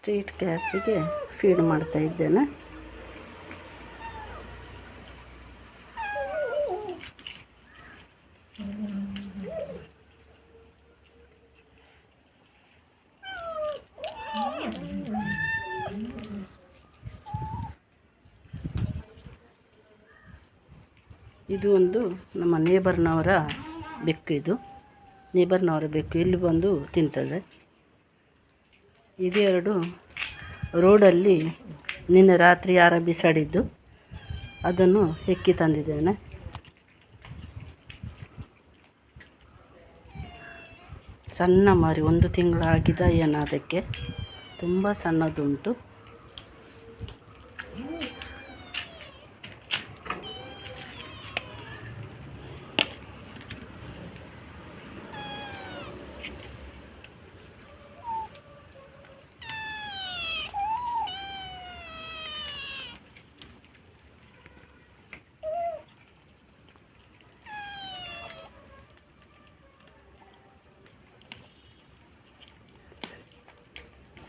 Street ಕ್ಯಾಟ್ಸಿಗೆ feed ಮಾಡ್ತಾ ಇದ್ದೇನೆ. ಇದು ಒಂದು ನಮ್ಮ ನೇಬರ್ನವರ ಬೆಕ್ಕು. ಇದು ನೇಬರ್ನವರ ಬೆಕ್ಕು ಇಲ್ಲಿ ಬಂದು ತಿಂತದೆ. ಇದೆರಡು ರೋಡಲ್ಲಿ ನಿನ್ನೆ ರಾತ್ರಿ ಯಾರ ಬಿಸಾಡಿದ್ದು ಅದನ್ನು ಹೆಕ್ಕಿ ತಂದಿದ್ದೇನೆ. ಸಣ್ಣ ಮರಿ, 1 ತಿಂಗಳಾಗಿದ ಏನೋ ಅದಕ್ಕೆ, ತುಂಬ ಸಣ್ಣದುಂಟು.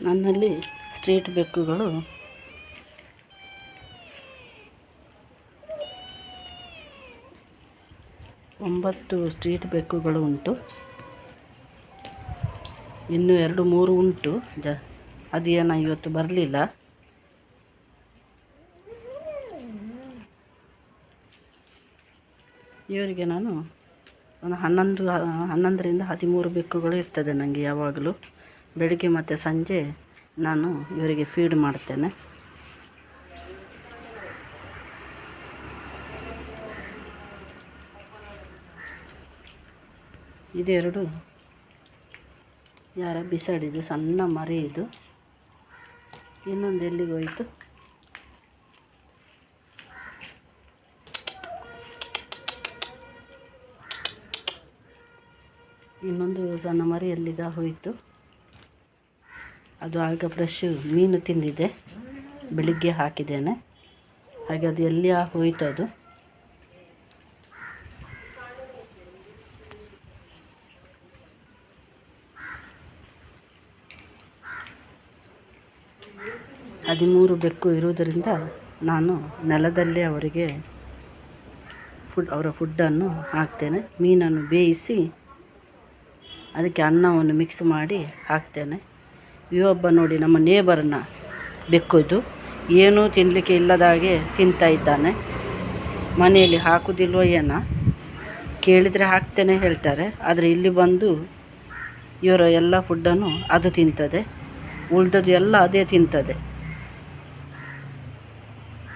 ನನ್ನಲ್ಲಿ ಸ್ಟ್ರೀಟ್ ಬೆಕ್ಕುಗಳು 9 ಸ್ಟ್ರೀಟ್ ಬೆಕ್ಕುಗಳು ಉಂಟು. ಇನ್ನೂ 2-3 ಉಂಟು. ಅದೇನೋ ಇವತ್ತು ಬರಲಿಲ್ಲ. ಇವರಿಗೆ ನಾನು ಒಂದು 11ರಿಂದ 13 ಬೆಕ್ಕುಗಳು ಇರ್ತದೆ ನನಗೆ ಯಾವಾಗಲೂ. ಬೆಳಿಗ್ಗೆ ಮತ್ತು ಸಂಜೆ ನಾನು ಇವರಿಗೆ ಫೀಡ್ ಮಾಡ್ತೇನೆ. ಇದೆರಡು ಯಾರ ಬಿಸಾಡಿದ್ದು ಸಣ್ಣ ಮರಿ. ಇದು ಇನ್ನೊಂದು ಎಲ್ಲಿಗೆ ಹೋಯಿತು? ಇನ್ನೊಂದು ಸಣ್ಣ ಮರಿ ಎಲ್ಲಿಗ ಹೋಯಿತು? ಅದು ಆಗ ಫ್ರೆಶ್ ಮೀನು ತಿಂದಿದೆ, ಬೆಳಿಗ್ಗೆ ಹಾಕಿದ್ದೇನೆ. ಹಾಗೆ ಅದು ಎಲ್ಲಿ ಹೋಯಿತು ಅದು. ಹದಿಮೂರು ಬೆಕ್ಕು ಇರುವುದರಿಂದ ನಾನು ನೆಲದಲ್ಲೇ ಅವರಿಗೆ ಅವರ ಫುಡ್ಡನ್ನು ಹಾಕ್ತೇನೆ. ಮೀನನ್ನು ಬೇಯಿಸಿ ಅದಕ್ಕೆ ಅನ್ನವನ್ನು ಮಿಕ್ಸ್ ಮಾಡಿ ಹಾಕ್ತೇನೆ. ಇವೊಬ್ಬ ನೋಡಿ ನಮ್ಮ ನೇಬರ್ನ ಬೆಕ್ಕು. ಇದು ಏನೂ ತಿನ್ನಲಿಕ್ಕೆ ಇಲ್ಲದಾಗೆ ತಿಂತಾ ಇದ್ದಾನೆ. ಮನೆಯಲ್ಲಿ ಹಾಕುವುದಿಲ್ವೋ ಏನೋ, ಕೇಳಿದರೆ ಹಾಕ್ತೇನೆ ಹೇಳ್ತಾರೆ. ಆದರೆ ಇಲ್ಲಿ ಬಂದು ಇವರ ಎಲ್ಲ ಫುಡ್ಡನ್ನು ಅದು ತಿಂತದೆ, ಉಳಿದದ್ದು ಎಲ್ಲ ಅದೇ ತಿಂತದೆ.